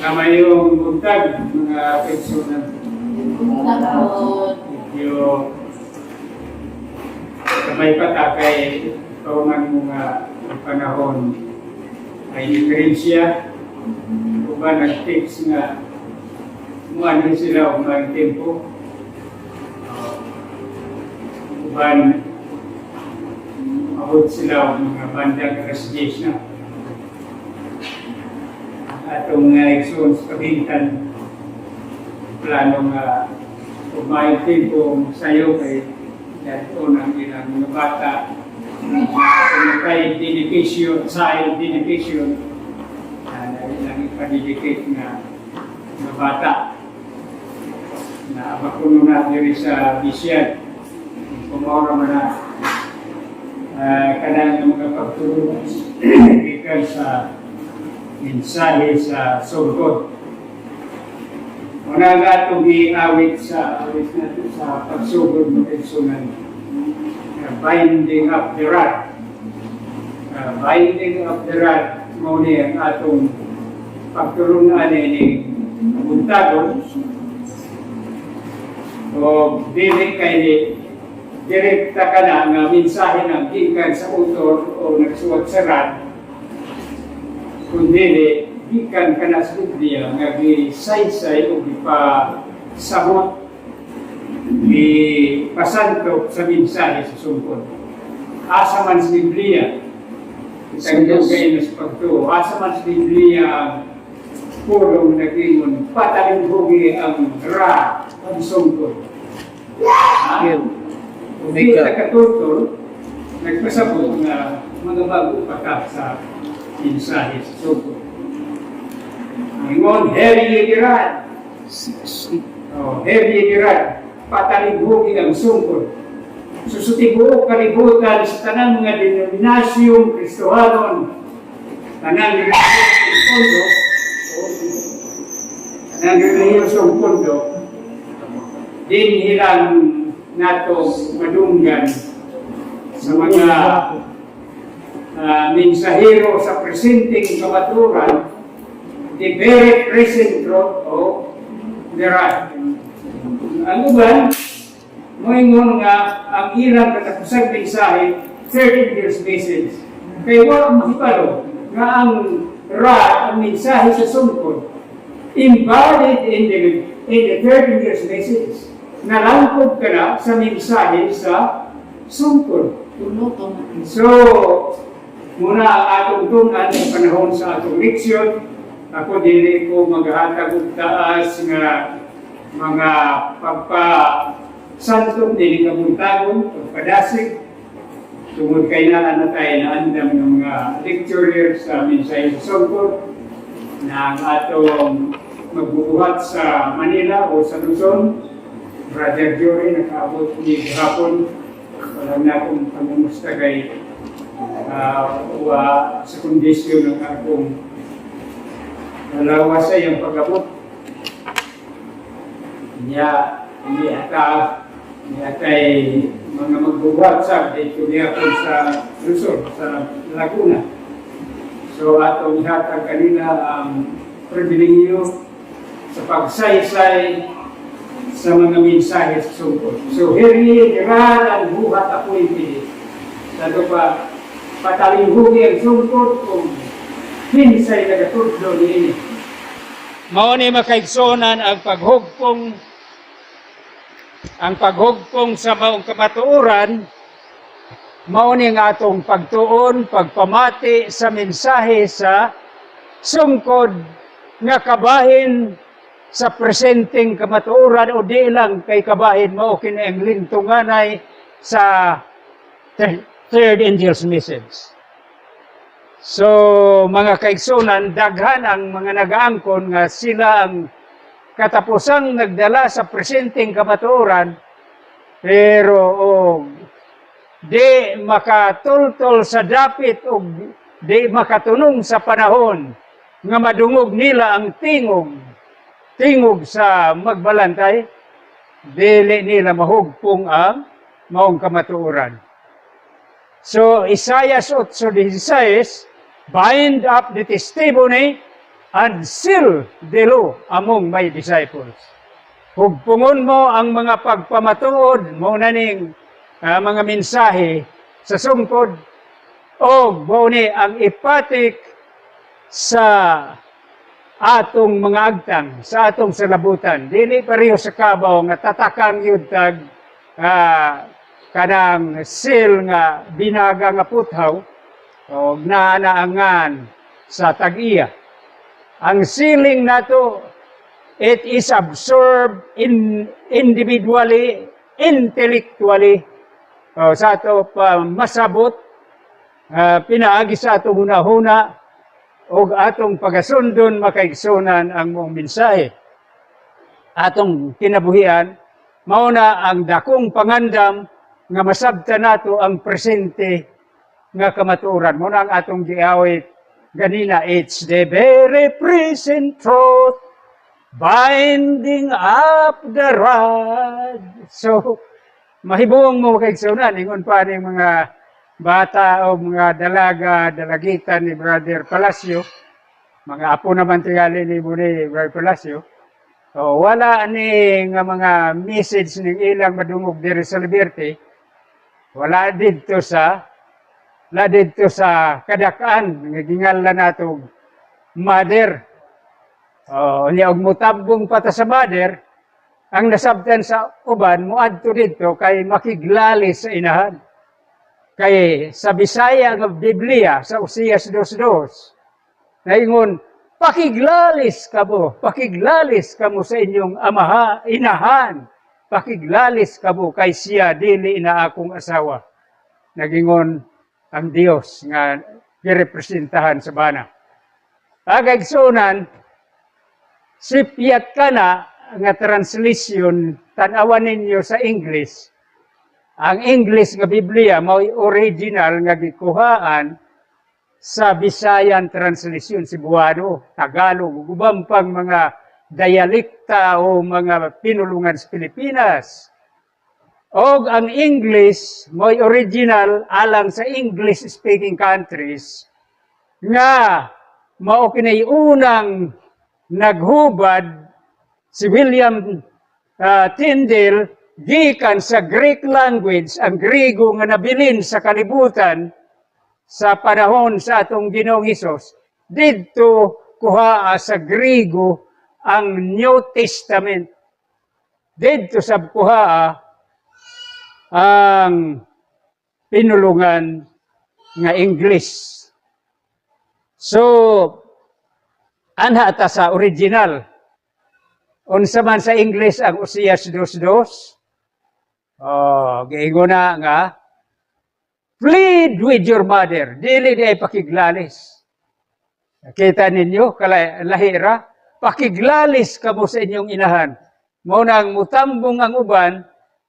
na mayong buntag, mga personal. Medyo sabay patakay kauman mga panahon ay diferensya. Uban nag-text nga muan sila o mga tempo. Uban abot sila o mga bandang alas-10 na. Atong igsoon sa kabintan plano nga umayong tempo sayo kay dito ng ilang mga bata kay dedication, child dedication na ilang ipadedicate nga mga bata na mapuno na diri sa bisyad kumora man na kanang mga pagtulong ikan sa mensahe sa sugod. Una nga itong iawit sa natin sa pagsugod ng personal. Binding up the rod. Binding up the rod muna ang atong pagtulungan ni buntagon. O dili kay direkta ka na nga mensahe ng gikan sa author o nagsuwat sa rod. Kundi gikan ka na sa Biblia nga gisaysay o gipasabot gipasantok sa mensahe sa sungkod. Asa man sa Biblia itagdog kayo sa pagtuo. Asa man sa Biblia purong nagingon patalimbugi ang ra ang sungkod. Kung di nakatutol nagpasabot na mga bago patak sa mensahe sa sungkod. Ingon, heri yegiran. Heri yegiran. Patalimbugi ang sungkod. Susutibuo kalibutan sa tanang mga denominasyong Kristohanon. Tanang relihiyosong pondo. Tanang relihiyosong pondo. Din hilang natong madunggan sa mga mensahero sa presenting kamaturan the very present truth of the right. Ang uban, moingon nga ang ilang katapusang mensahe 30 years message. Kaya wala makipalo nga ang ra, ang mensahe sa sungkod, embodied in the 30 years message. Nalangkod ka na sa mensahe sa sungkod. So, muna ang atong tunan sa panahon sa atong leksyon, ako dili ko maghatag og taas nga mga pagpasantong dili ka buntagon, pagpadasig. Tungod kay na tayo na andam ng mga lecturer sa mensahe sa sungkod na ang atong magbubuhat sa Manila o sa Luzon. Brother Jory, nakaabot ni hapon. Walang na akong pangumusta kay sa kondisyon ng akong nalawa sa iyong pag-abot. Hindi atay mga magbubuhat sa dito niya po sa Luzon, sa Laguna. So atong ihatag kanina ang pribilehiyo sa pagsaysay sa mga mensahe sa sungkod. So heri diran ang buhat ako'y pili. Sado pa patalinghugi ang sungkod kung hinsay nagatudlo niini. Mao ni makaigsonan ang paghugpong sa maong kamatuoran, mao ni nga atong pagtuon, pagpamati sa mensahe sa sungkod nga kabahin sa presenting kamatuoran o di lang kay kabahin mao kini ang lintunganay sa third angel's message. So, mga kaigsunan, daghan ang mga nag-aangkon nga sila ang katapusang nagdala sa presenting kamatuoran, pero di makatultol sa dapit o di makatunong sa panahon nga madungog nila ang tingog sa magbalantay, dili nila mahugpong ang maong kamatuoran. So, Isaiah 8:16, bind up the testimony and seal the law among my disciples. Hugpungon mo ang mga pagpamatuod mo naning mga mensahe sa sungkod o ni ang ipatik sa atong mga agtang, sa atong salabutan. Dili pareho sa kabaw nga tatakang yun tag kanang seal nga binaga nga puthaw o naanaangan sa tag-iya. Ang sealing nato, it is absorbed individually, intellectually, sa ato masabot, pinaagi sa ato hunahuna, o atong pagasundon makaigsunan ang mong mensahe. Atong kinabuhian, mauna ang dakong pangandam nga masabta nato ang presente nga kamaturan. Mauna ang atong giawit ganina, it's the very present truth binding up the rod. So, mahibuong mo kaigsunan, ingon pa ni mga bata o mga dalaga, dalagitan ni Brother Palacio, mga apo naman tingali ni Brother Palacio, wala ni nga mga message ng ilang madungog diri sa Liberty, wala dito sa kadakaan, nga gingalan nato mother. Niya og mutabong pata sa mother, ang nasabtan sa uban, muadto dito kay makiglalis sa inahan. Kay sa Bisaya nga Biblia, sa Usias 2:2, naingon, pakiglalis ka mo sa inyong inahan, pakiglalis ka mo kay siya, dili na akong asawa. Nagingon ang Dios nga girepresentahan sa bana. Agagsunan, sipyat ka na nga translation, tanawan ninyo sa English. Ang English nga Biblia, may original nga gikuhaan sa Bisayan translation, Cebuano, Tagalog, ubang pang mga dialekta o mga pinulungan sa Pilipinas. O ang English, may original alang sa English-speaking countries, nga mao kinay unang naghubad si William Tyndale gikan sa Greek language, ang Griego nga nabilin sa kalibutan sa panahon sa atong Ginoong Hesus. Dito kuha sa Griego ang New Testament. Dito sa kuha ang pinulungan nga English. So, anha ta sa original. Unsa man sa English ang Usias 2:2? Giingon na nga, plead with your mother, dili di ay pakiglalis. Nakita ninyo, lahira, pakiglalis ka mo sa inyong inahan. Mao nang mutambong ang uban,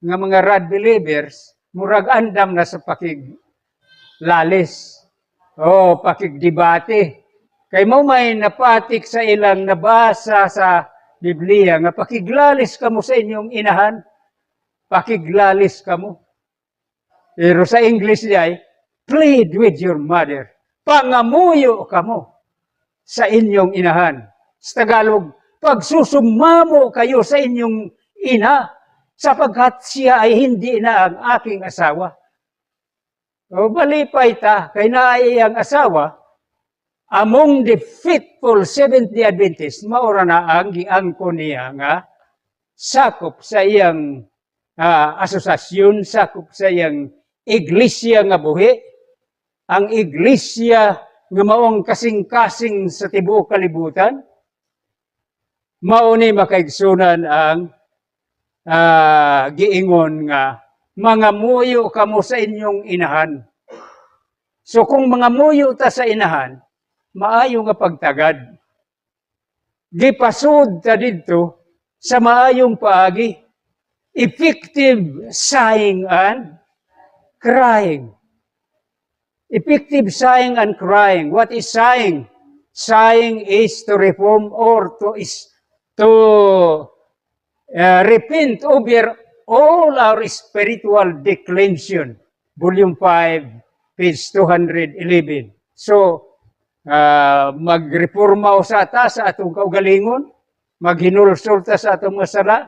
nga mga rod believers, murag andam na sa pakiglalis. Pakigdebate. Kay mo may napatik sa ilang nabasa sa Biblia, nga pakiglalis ka mo sa inyong inahan. Pakiglalis ka mo. Pero sa English ay, plead with your mother. Pangamuyo ka mo sa inyong inahan. Sa Tagalog, pagsusumamo kayo sa inyong ina, sapagkat siya ay hindi na ang aking asawa. Balipay ta, kay naay ang asawa, among the faithful Seventh-day Adventists, maura na ang giangko niya nga, sakop sa iyang asosasyon, sakop sa iyang iglesia nga buhi, ang iglesia nga maong kasing-kasing sa tibuok kalibutan, mao ni makaigsunan ang giingon nga, mga muyo kamo sa inyong inahan. So kung mga muyo ta sa inahan, maayo nga pagtagad. Gipasud ta didto sa maayong paagi. Effective sighing and crying. Effective sighing and crying. What is sighing? Sighing is to reform or to repent over all our spiritual declension. Volume 5, page 211. So, magreforma usata sa atong kaugalingon, maghinulsulta sa atong mga sala,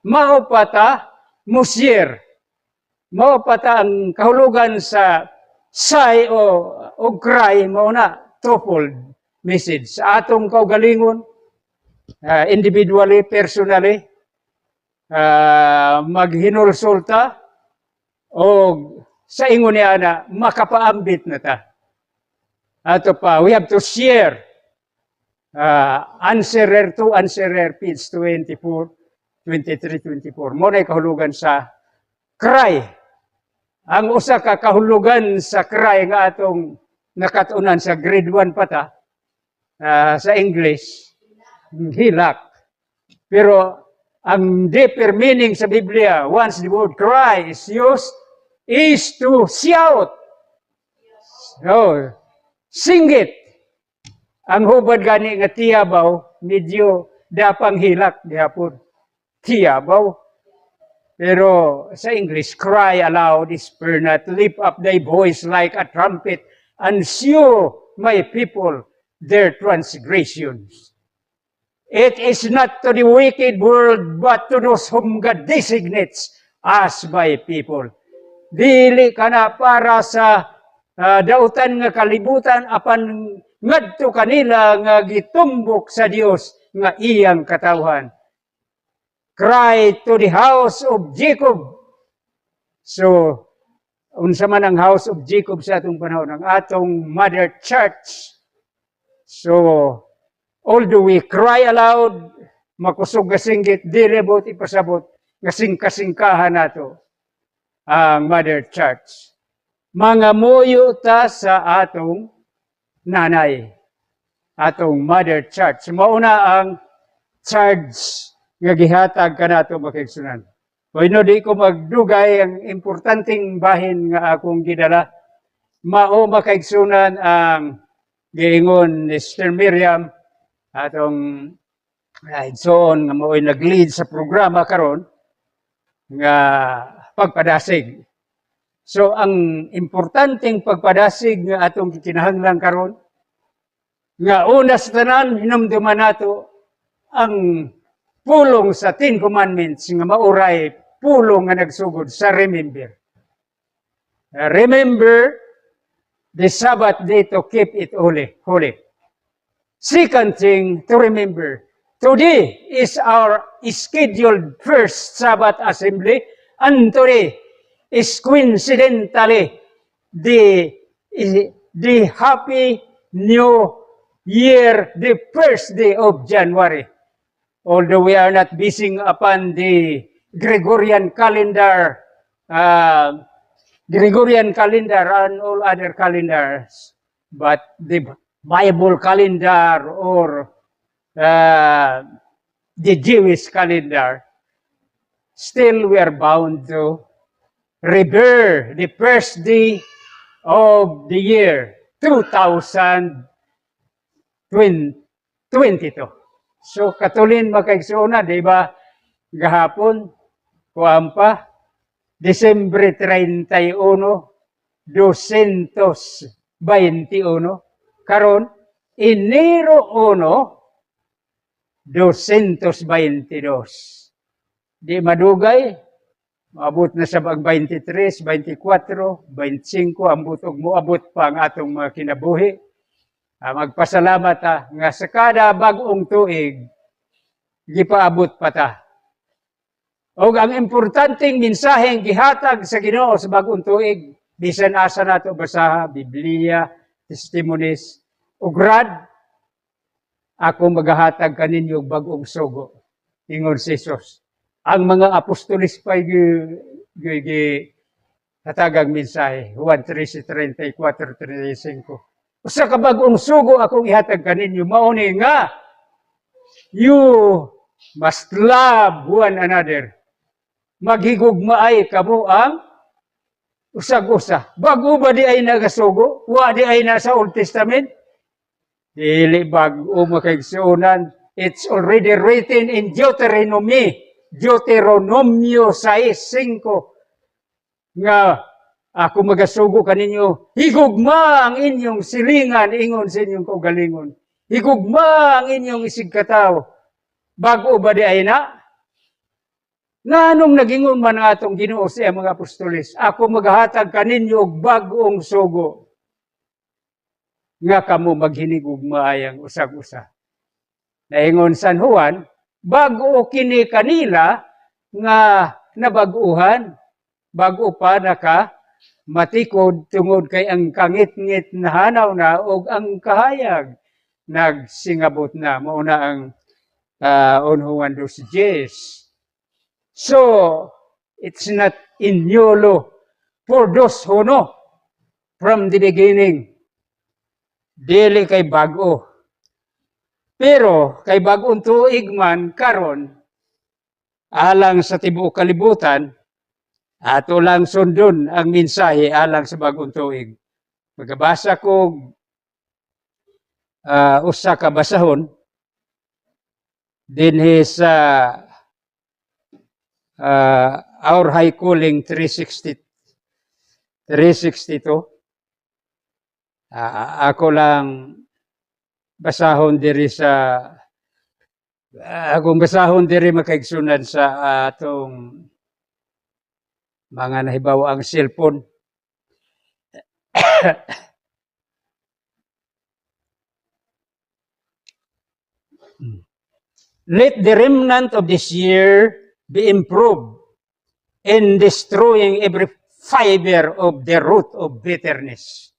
mao pa ta musyer, mao pa ta ang kahulugan sa say o cry, mao na twofold message sa atong kaugalingon, individually, personally, maghinulsulta o sa ingon niya na makapaambit na ta. Ato pa, we have to share answerer to answerer, page 24, 23, 24. Muna kahulugan sa cry. Ang usa ka kahulugan sa cry nga atong nakatunan sa grade 1 pata sa English, hilak. Pero ang deeper meaning sa Biblia, once the word cry is used, is to shout. Oh, singgit. Ang hubad gani nga tiyabaw, medyo dapang hilak gihapon. Tiyabaw. Pero sa English, cry aloud, spare not, lift up thy voice like a trumpet, and show my people their transgressions. It is not to the wicked world, but to those whom God designates as my people. Dili ka na para sa dautan nga kalibutan, apan ngadto kanila nga gitumbok sa Dios nga iyang katawhan. Cry to the house of Jacob. So, unsa man ang house of Jacob sa atong panahon, ang atong mother church. So, although we cry aloud, makusog nga singgit, dilibot ipasabot, nga singkasingkahan nato ang mother church. Mga muyo ta sa atong nanay, atong mother church. Mauna ang charge nga gihatag kanato makigsunan. Bueno, di ko magdugay ang importanteng bahin nga akong gidala. Mao makaigsunan ang giingon ni Sister Miriam, atong igsoon nga mao'y nag-lead sa programa karon nga pagpadasig. So, ang importanteng pagpadasig nga atong kinahanglan karon nga una sa tanan, hinumduman nato ang pulong sa 10 Commandments nga mauray pulong nga nagsugod sa remember. Remember the Sabbath day to keep it holy. Second thing to remember, today is our scheduled first Sabbath assembly, and today is coincidentally the Happy New Year, the first day of January. Although we are not basing upon the Gregorian calendar and all other calendars, but the Bible calendar or the Jewish calendar, still we are bound to revere the first day of the year 2022. So, katulin makaigsuuna, di ba? Gahapon, kuhaan pa, Disyembre 31, 221. Karon, Enero 1, 222. Di madugay, maabot na sa 23, 24, 25, ambot og moabot pa ang atong mga kinabuhi. Magpasalamat nga sa kada bag-ong tuig, gipaabot pa ta. O ang importanteng mensaheng gihatag sa Ginoo sa bag-ong tuig, bisan asa nato basaha, Biblia, testimonies, ug rad, ako maghahatag kaninyo bag-ong sugo. Ingon si Jesus. Ang mga apostolis pa hatagang mensahe, Juan 13:34, 35. Usa ka bag-ong sugo akong ihatag kaninyo, mauni nga, you must love one another. Maghigugmaay kamo ang usag-usa. Bago ba di ay nagasugo? Wa di ay nasa Old Testament? Dili bago makaigsunan. It's already written in Deuteronomio 6:5 nga Ako magasugo kaninyo, higugma ang inyong silingan, ingon sa inyong kaugalingon. Higugma ang inyong isigkataw. Bago ba di ay na? Nganong nagingon man ang atong Ginoo sa mga apostoles, ako maghatag kaninyo og bag-ong sugo. Nga kamo maghinigugma ayang usag-usa. Naingon San Juan, bago kini kanila nga nabaguhan, bago pa naka matikod tungod kay ang kangit-ngit na hanaw na o ang kahayag nagsingabot na. Mauna ang on Juan 2:10. So, it's not inyolo for those who know from the beginning. Dili kay bago. Pero kay bagong tuig man karon alang sa tibuok kalibutan, ato lang sundon ang mensahe alang sa bagong tuig. Magabasa ko usa ka basahon dinhi sa Our High Calling 362. Ako lang basahon diri sa akong basahon diri makaigsunan sa atong mga nahibaw ang cellphone. Let the remnant of this year be improved in destroying every fiber of the root of bitterness,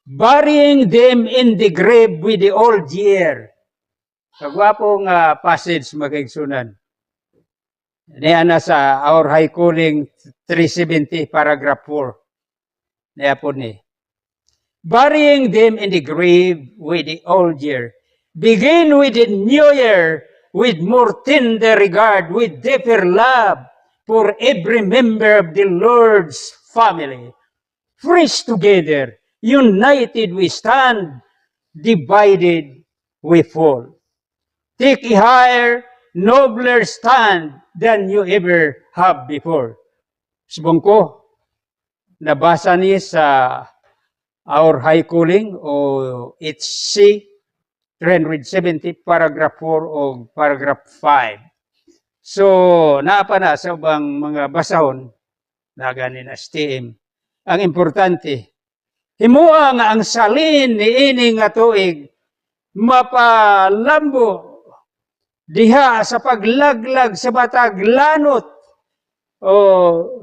burying them in the grave with the old year. Kagwapong passage makaigsunan. Niya na sa Our High Calling 370 paragraph 4. Niya po ni. Burying them in the grave with the old year. Begin with the new year with more tender regard, with deeper love for every member of the Lord's family. Fresh together, united we stand, divided we fall. Take a higher, nobler stand than you ever have before. Subong ko, nabasa ni sa Our High Calling o HC 370 paragraph 4 o paragraph 5. So, naapa na sa ubang mga basahon na ganin na STM. Ang importante, himuha nga ang salin ni ini nga tuig mapalambo diha sa paglaglag sa batag lanot o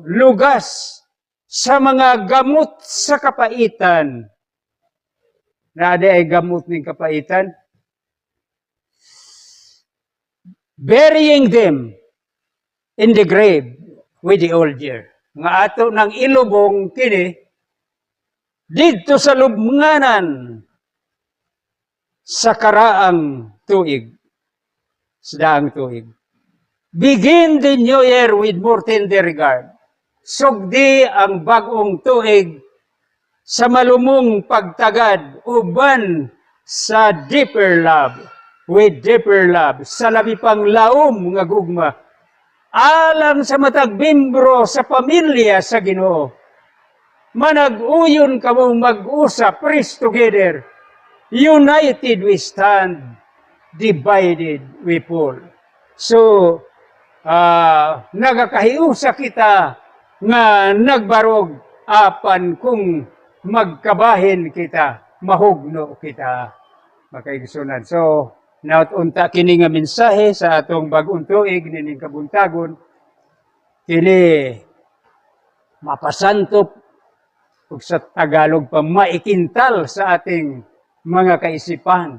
lugas sa mga gamot sa kapaitan. Naadi ay gamot ng kapaitan. Burying them in the grave with the old year. Nga ato ng ilubong kini dito sa lubnganan sa karaang tuig. Sa daang tuig. Begin the new year with more tender regard. Sugdi ang bagong tuig sa malumong pagtagad uban sa deeper love. With deeper love, sa labi pang laom nga gugma, alang sa matag membro sa pamilya sa Ginoo. Manag-uyon kamo mag-usap, praise together. United we stand, divided we fall. So, nagakahiusa kita nga nagbarog apan kung magkabahin kita, mahugno kita. Makaigsunan. So, naunta kini nga mensahe sa atong bagong tuig nining kabuntagon, kini mapasantop ug sa Tagalog pa maikintal sa ating mga kaisipan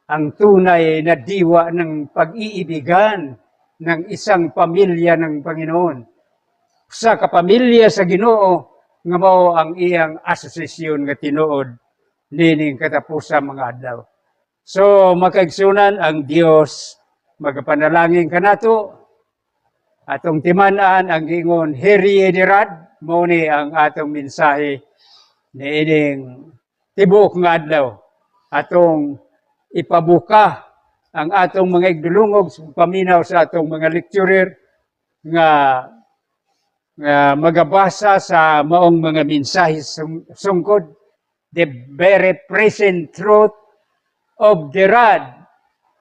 ang tunay na diwa ng pag-iibigan ng isang pamilya ng Panginoon. Sa kapamilya sa Ginoo nga mao ang iyang asosasyon nga tinuod nining katapusan mga adlaw. So, makaigsunan ang Dios, magapanalangin kanato, atong timanaan ang gingon, Herye dirad, muni ang atong mensahe ni ining tibuok nga adlaw. Atong ipabuka ang atong mga igdulungog, paminaw sa atong mga lecturer, nga nga magabasa sa maong mga mensahe sungkod the very present truth of the rod.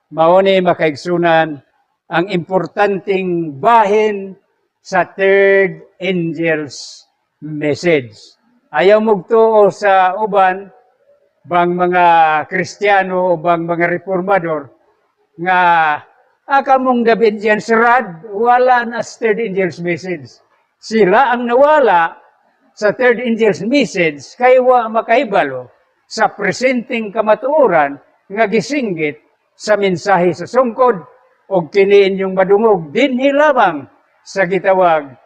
Mao ni makaigsunan ang importanteng bahin sa third angel's message. Ayaw mugtuo sa uban bang mga Kristiyano o bang mga reformador nga akamong David diyan sa rod, wala na sa third angel's message. Sila ang nawala sa third angel's message kay wa makaibalo sa presenting kamatuoran nga gisinggit sa mensahe sa sungkod o kiniin yung madungog dinhi lamang sa gitawag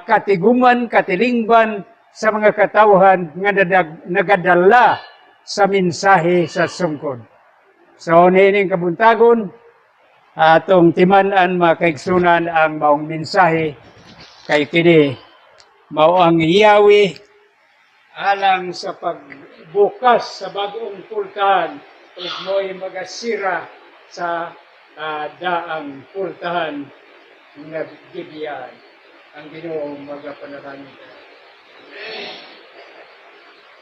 katiguman, katilingban sa mga katawhan nga nagadala sa mensahe sa sungkod. So, niining kabuntagon, atong timan-an makaigsunan ang maong mensahe kay kini mao ang Yahweh alang sa pagbukas sa bagong pultahan ug mo'y magasira sa daang pultahan nga Gibeon. Ang Ginoo magapanalangin.